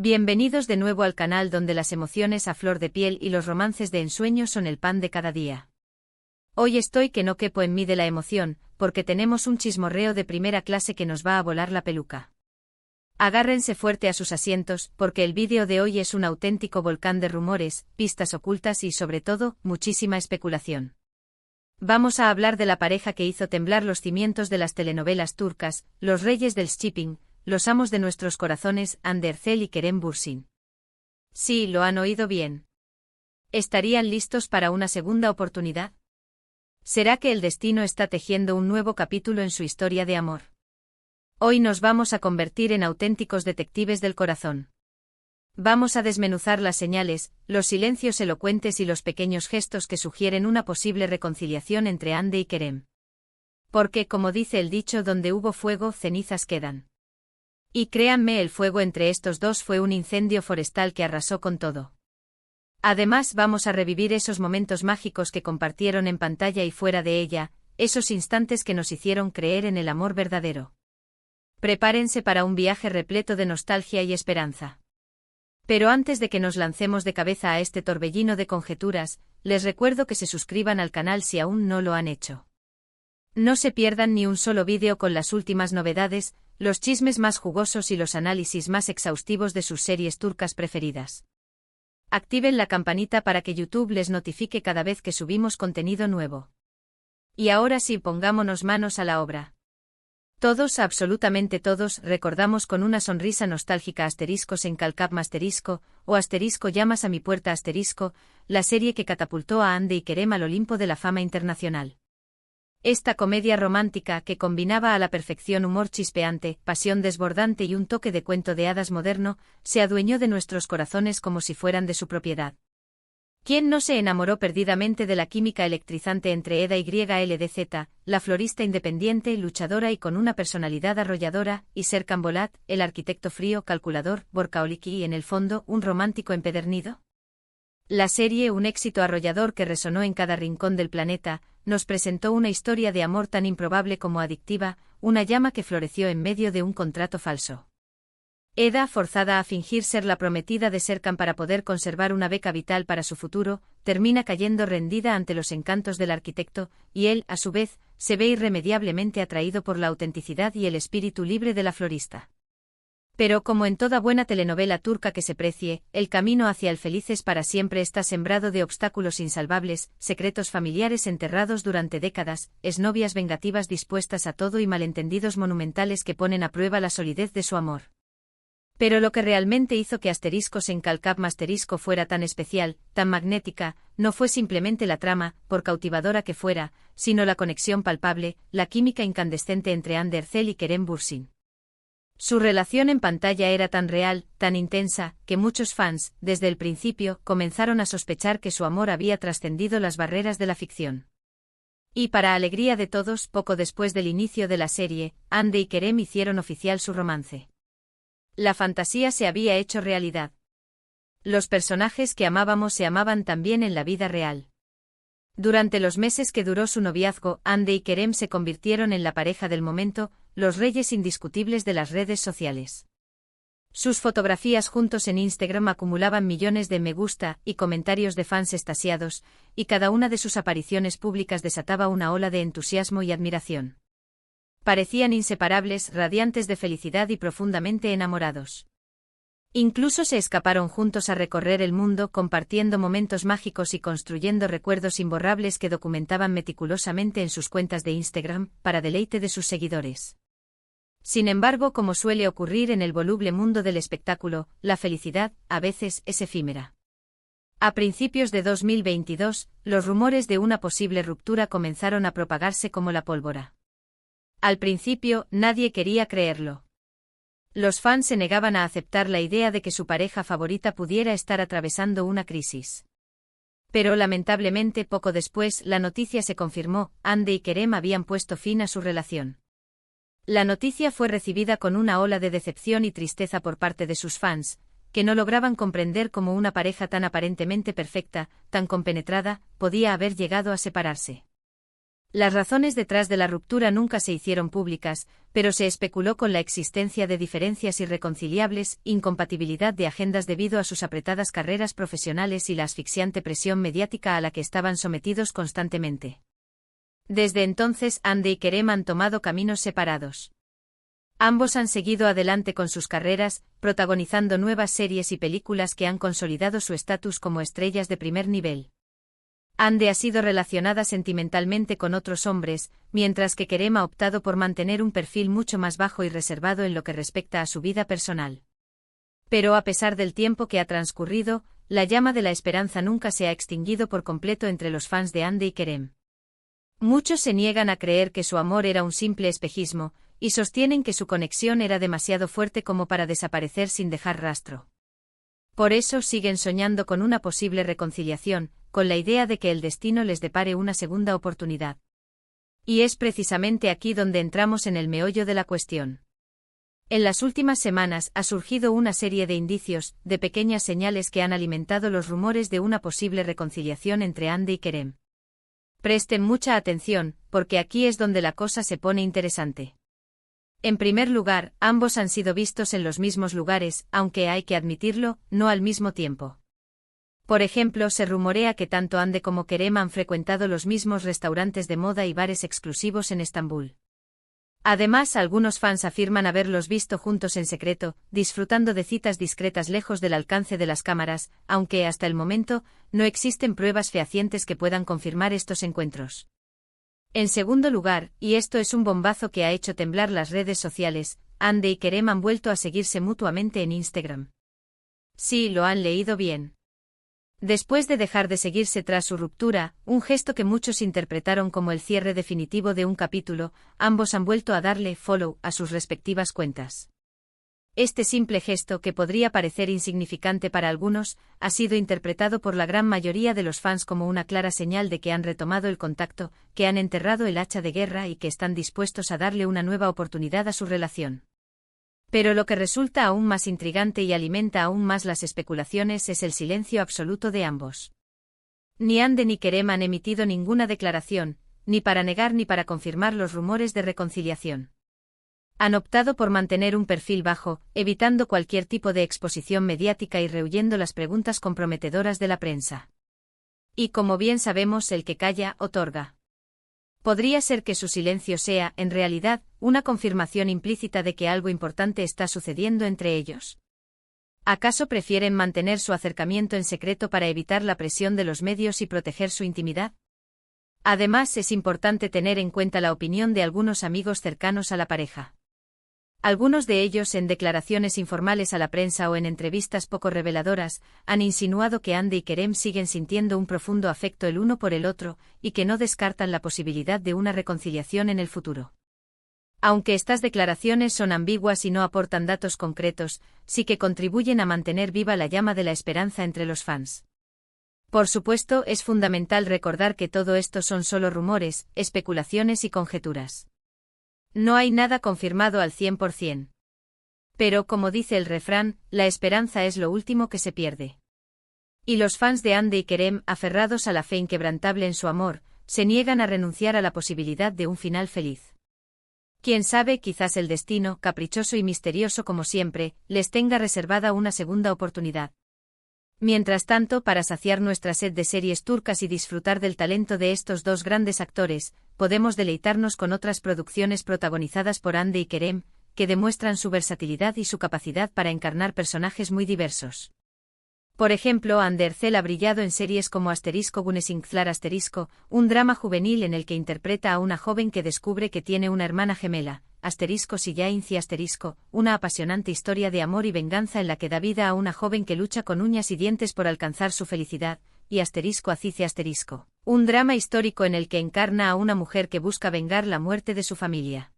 Bienvenidos de nuevo al canal donde las emociones a flor de piel y los romances de ensueño son el pan de cada día. Hoy estoy que no quepo en mí de la emoción, porque tenemos un chismorreo de primera clase que nos va a volar la peluca. Agárrense fuerte a sus asientos, porque el vídeo de hoy es un auténtico volcán de rumores, pistas ocultas y sobre todo, muchísima especulación. Vamos a hablar de la pareja que hizo temblar los cimientos de las telenovelas turcas, los reyes del shipping, los amos de nuestros corazones, Hande Erçel y Kerem Bürsin. Sí, lo han oído bien. ¿Estarían listos para una segunda oportunidad? ¿Será que el destino está tejiendo un nuevo capítulo en su historia de amor? Hoy nos vamos a convertir en auténticos detectives del corazón. Vamos a desmenuzar las señales, los silencios elocuentes y los pequeños gestos que sugieren una posible reconciliación entre Hande y Kerem. Porque, como dice el dicho, donde hubo fuego, cenizas quedan. Y créanme, el fuego entre estos dos fue un incendio forestal que arrasó con todo. Además, vamos a revivir esos momentos mágicos que compartieron en pantalla y fuera de ella, esos instantes que nos hicieron creer en el amor verdadero. Prepárense para un viaje repleto de nostalgia y esperanza. Pero antes de que nos lancemos de cabeza a este torbellino de conjeturas, les recuerdo que se suscriban al canal si aún no lo han hecho. No se pierdan ni un solo vídeo con las últimas novedades, los chismes más jugosos y los análisis más exhaustivos de sus series turcas preferidas. Activen la campanita para que YouTube les notifique cada vez que subimos contenido nuevo. Y ahora sí, pongámonos manos a la obra. Todos, absolutamente todos, recordamos con una sonrisa nostálgica asteriscos en Calcap asterisco, o asterisco llamas a mi puerta asterisco, la serie que catapultó a Hande y Kerem al Olimpo de la fama internacional. Esta comedia romántica que combinaba a la perfección humor chispeante, pasión desbordante y un toque de cuento de hadas moderno, se adueñó de nuestros corazones como si fueran de su propiedad. ¿Quién no se enamoró perdidamente de la química electrizante entre Eda y YLDZ, la florista independiente, luchadora y con una personalidad arrolladora, y Serkan Bolat, el arquitecto frío, calculador, workaholic y en el fondo, un romántico empedernido? La serie, un éxito arrollador que resonó en cada rincón del planeta, nos presentó una historia de amor tan improbable como adictiva, una llama que floreció en medio de un contrato falso. Eda, forzada a fingir ser la prometida de Serkan para poder conservar una beca vital para su futuro, termina cayendo rendida ante los encantos del arquitecto, y él, a su vez, se ve irremediablemente atraído por la autenticidad y el espíritu libre de la florista. Pero como en toda buena telenovela turca que se precie, el camino hacia el felices para siempre está sembrado de obstáculos insalvables, secretos familiares enterrados durante décadas, exnovias vengativas dispuestas a todo y malentendidos monumentales que ponen a prueba la solidez de su amor. Pero lo que realmente hizo que asteriscos en Calcap asterisco fuera tan especial, tan magnética, no fue simplemente la trama, por cautivadora que fuera, sino la conexión palpable, la química incandescente entre Hande Erçel y Kerem Bürsin. Su relación en pantalla era tan real, tan intensa, que muchos fans, desde el principio, comenzaron a sospechar que su amor había trascendido las barreras de la ficción. Y para alegría de todos, poco después del inicio de la serie, Hande y Kerem hicieron oficial su romance. La fantasía se había hecho realidad. Los personajes que amábamos se amaban también en la vida real. Durante los meses que duró su noviazgo, Hande y Kerem se convirtieron en la pareja del momento, los reyes indiscutibles de las redes sociales. Sus fotografías juntos en Instagram acumulaban millones de me gusta y comentarios de fans extasiados, y cada una de sus apariciones públicas desataba una ola de entusiasmo y admiración. Parecían inseparables, radiantes de felicidad y profundamente enamorados. Incluso se escaparon juntos a recorrer el mundo compartiendo momentos mágicos y construyendo recuerdos imborrables que documentaban meticulosamente en sus cuentas de Instagram, para deleite de sus seguidores. Sin embargo, como suele ocurrir en el voluble mundo del espectáculo, la felicidad, a veces, es efímera. A principios de 2022, los rumores de una posible ruptura comenzaron a propagarse como la pólvora. Al principio, nadie quería creerlo. Los fans se negaban a aceptar la idea de que su pareja favorita pudiera estar atravesando una crisis. Pero lamentablemente poco después la noticia se confirmó, Hande y Kerem habían puesto fin a su relación. La noticia fue recibida con una ola de decepción y tristeza por parte de sus fans, que no lograban comprender cómo una pareja tan aparentemente perfecta, tan compenetrada, podía haber llegado a separarse. Las razones detrás de la ruptura nunca se hicieron públicas, pero se especuló con la existencia de diferencias irreconciliables, incompatibilidad de agendas debido a sus apretadas carreras profesionales y la asfixiante presión mediática a la que estaban sometidos constantemente. Desde entonces Andy y Kerem han tomado caminos separados. Ambos han seguido adelante con sus carreras, protagonizando nuevas series y películas que han consolidado su estatus como estrellas de primer nivel. Andy ha sido relacionada sentimentalmente con otros hombres, mientras que Kerem ha optado por mantener un perfil mucho más bajo y reservado en lo que respecta a su vida personal. Pero a pesar del tiempo que ha transcurrido, la llama de la esperanza nunca se ha extinguido por completo entre los fans de Andy y Kerem. Muchos se niegan a creer que su amor era un simple espejismo, y sostienen que su conexión era demasiado fuerte como para desaparecer sin dejar rastro. Por eso siguen soñando con una posible reconciliación, con la idea de que el destino les depare una segunda oportunidad. Y es precisamente aquí donde entramos en el meollo de la cuestión. En las últimas semanas ha surgido una serie de indicios, de pequeñas señales que han alimentado los rumores de una posible reconciliación entre Andy y Kerem. Presten mucha atención, porque aquí es donde la cosa se pone interesante. En primer lugar, ambos han sido vistos en los mismos lugares, aunque hay que admitirlo, no al mismo tiempo. Por ejemplo, se rumorea que tanto Andy como Kerem han frecuentado los mismos restaurantes de moda y bares exclusivos en Estambul. Además, algunos fans afirman haberlos visto juntos en secreto, disfrutando de citas discretas lejos del alcance de las cámaras, aunque hasta el momento no existen pruebas fehacientes que puedan confirmar estos encuentros. En segundo lugar, y esto es un bombazo que ha hecho temblar las redes sociales, Andy y Kerem han vuelto a seguirse mutuamente en Instagram. Sí, lo han leído bien. Después de dejar de seguirse tras su ruptura, un gesto que muchos interpretaron como el cierre definitivo de un capítulo, ambos han vuelto a darle follow a sus respectivas cuentas. Este simple gesto, que podría parecer insignificante para algunos, ha sido interpretado por la gran mayoría de los fans como una clara señal de que han retomado el contacto, que han enterrado el hacha de guerra y que están dispuestos a darle una nueva oportunidad a su relación. Pero lo que resulta aún más intrigante y alimenta aún más las especulaciones es el silencio absoluto de ambos. Ni Andy ni Kerem han emitido ninguna declaración, ni para negar ni para confirmar los rumores de reconciliación. Han optado por mantener un perfil bajo, evitando cualquier tipo de exposición mediática y rehuyendo las preguntas comprometedoras de la prensa. Y como bien sabemos, el que calla, otorga. Podría ser que su silencio sea, en realidad, una confirmación implícita de que algo importante está sucediendo entre ellos. ¿Acaso prefieren mantener su acercamiento en secreto para evitar la presión de los medios y proteger su intimidad? Además, es importante tener en cuenta la opinión de algunos amigos cercanos a la pareja. Algunos de ellos, en declaraciones informales a la prensa o en entrevistas poco reveladoras, han insinuado que Andy y Kerem siguen sintiendo un profundo afecto el uno por el otro, y que no descartan la posibilidad de una reconciliación en el futuro. Aunque estas declaraciones son ambiguas y no aportan datos concretos, sí que contribuyen a mantener viva la llama de la esperanza entre los fans. Por supuesto, es fundamental recordar que todo esto son solo rumores, especulaciones y conjeturas. No hay nada confirmado al 100%. Pero, como dice el refrán, la esperanza es lo último que se pierde. Y los fans de Andy y Kerem, aferrados a la fe inquebrantable en su amor, se niegan a renunciar a la posibilidad de un final feliz. Quién sabe, quizás el destino, caprichoso y misterioso como siempre, les tenga reservada una segunda oportunidad. Mientras tanto, para saciar nuestra sed de series turcas y disfrutar del talento de estos dos grandes actores, podemos deleitarnos con otras producciones protagonizadas por Andy y Kerem, que demuestran su versatilidad y su capacidad para encarnar personajes muy diversos. Por ejemplo, Ander Ercel ha brillado en series como *Güneşinkler*, un drama juvenil en el que interpreta a una joven que descubre que tiene una hermana gemela, *Siyainci*, una apasionante historia de amor y venganza en la que da vida a una joven que lucha con uñas y dientes por alcanzar su felicidad, y *Acice*, un drama histórico en el que encarna a una mujer que busca vengar la muerte de su familia.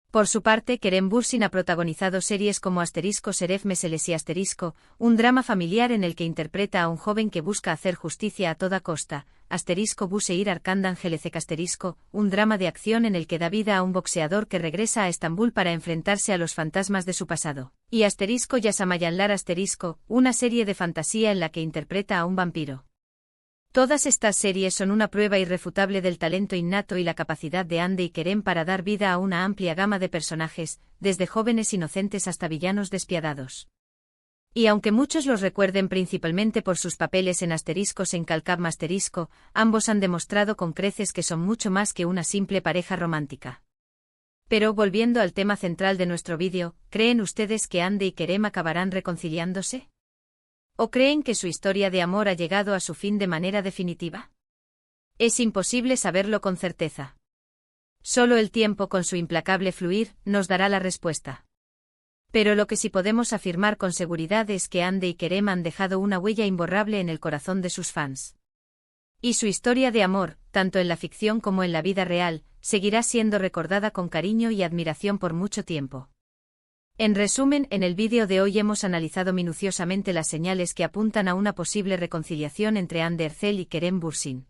Por su parte, Kerem Bürsin ha protagonizado series como *Şeref Meselesi*, un drama familiar en el que interpreta a un joven que busca hacer justicia a toda costa, *Bu Şehir Arkandan Gelecek*, un drama de acción en el que da vida a un boxeador que regresa a Estambul para enfrentarse a los fantasmas de su pasado, y *Yaşamayanlar*, una serie de fantasía en la que interpreta a un vampiro. Todas estas series son una prueba irrefutable del talento innato y la capacidad de Ande y Kerem para dar vida a una amplia gama de personajes, desde jóvenes inocentes hasta villanos despiadados. Y aunque muchos los recuerden principalmente por sus papeles en Asteriscos en Calcab Asterisco, ambos han demostrado con creces que son mucho más que una simple pareja romántica. Pero volviendo al tema central de nuestro vídeo, ¿creen ustedes que Ande y Kerem acabarán reconciliándose? ¿O creen que su historia de amor ha llegado a su fin de manera definitiva? Es imposible saberlo con certeza. Solo el tiempo con su implacable fluir nos dará la respuesta. Pero lo que sí podemos afirmar con seguridad es que Ande y Kerem han dejado una huella imborrable en el corazón de sus fans. Y su historia de amor, tanto en la ficción como en la vida real, seguirá siendo recordada con cariño y admiración por mucho tiempo. En resumen, en el vídeo de hoy hemos analizado minuciosamente las señales que apuntan a una posible reconciliación entre Ande Erçel y Kerem Bürsin.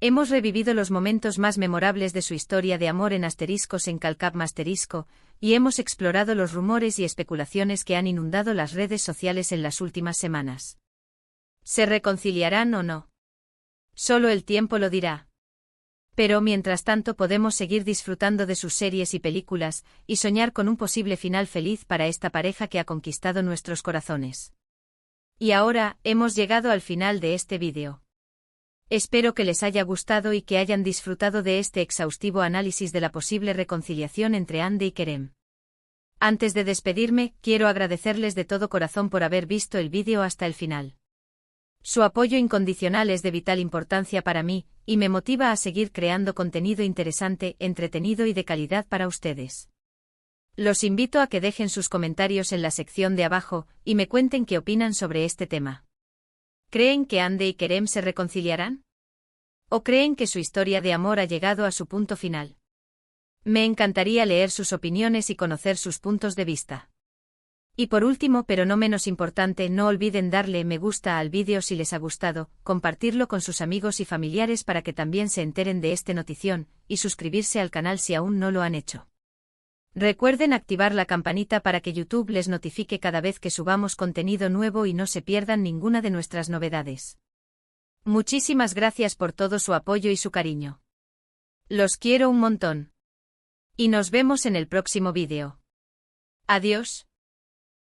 Hemos revivido los momentos más memorables de su historia de amor en Asteriscos en Calcab Asterisco, y hemos explorado los rumores y especulaciones que han inundado las redes sociales en las últimas semanas. ¿Se reconciliarán o no? Solo el tiempo lo dirá. Pero mientras tanto podemos seguir disfrutando de sus series y películas, y soñar con un posible final feliz para esta pareja que ha conquistado nuestros corazones. Y ahora, hemos llegado al final de este vídeo. Espero que les haya gustado y que hayan disfrutado de este exhaustivo análisis de la posible reconciliación entre Ande y Kerem. Antes de despedirme, quiero agradecerles de todo corazón por haber visto el vídeo hasta el final. Su apoyo incondicional es de vital importancia para mí, y me motiva a seguir creando contenido interesante, entretenido y de calidad para ustedes. Los invito a que dejen sus comentarios en la sección de abajo, y me cuenten qué opinan sobre este tema. ¿Creen que Ande y Kerem se reconciliarán? ¿O creen que su historia de amor ha llegado a su punto final? Me encantaría leer sus opiniones y conocer sus puntos de vista. Y por último, pero no menos importante, no olviden darle me gusta al vídeo si les ha gustado, compartirlo con sus amigos y familiares para que también se enteren de esta notición, y suscribirse al canal si aún no lo han hecho. Recuerden activar la campanita para que YouTube les notifique cada vez que subamos contenido nuevo y no se pierdan ninguna de nuestras novedades. Muchísimas gracias por todo su apoyo y su cariño. Los quiero un montón. Y nos vemos en el próximo vídeo. Adiós.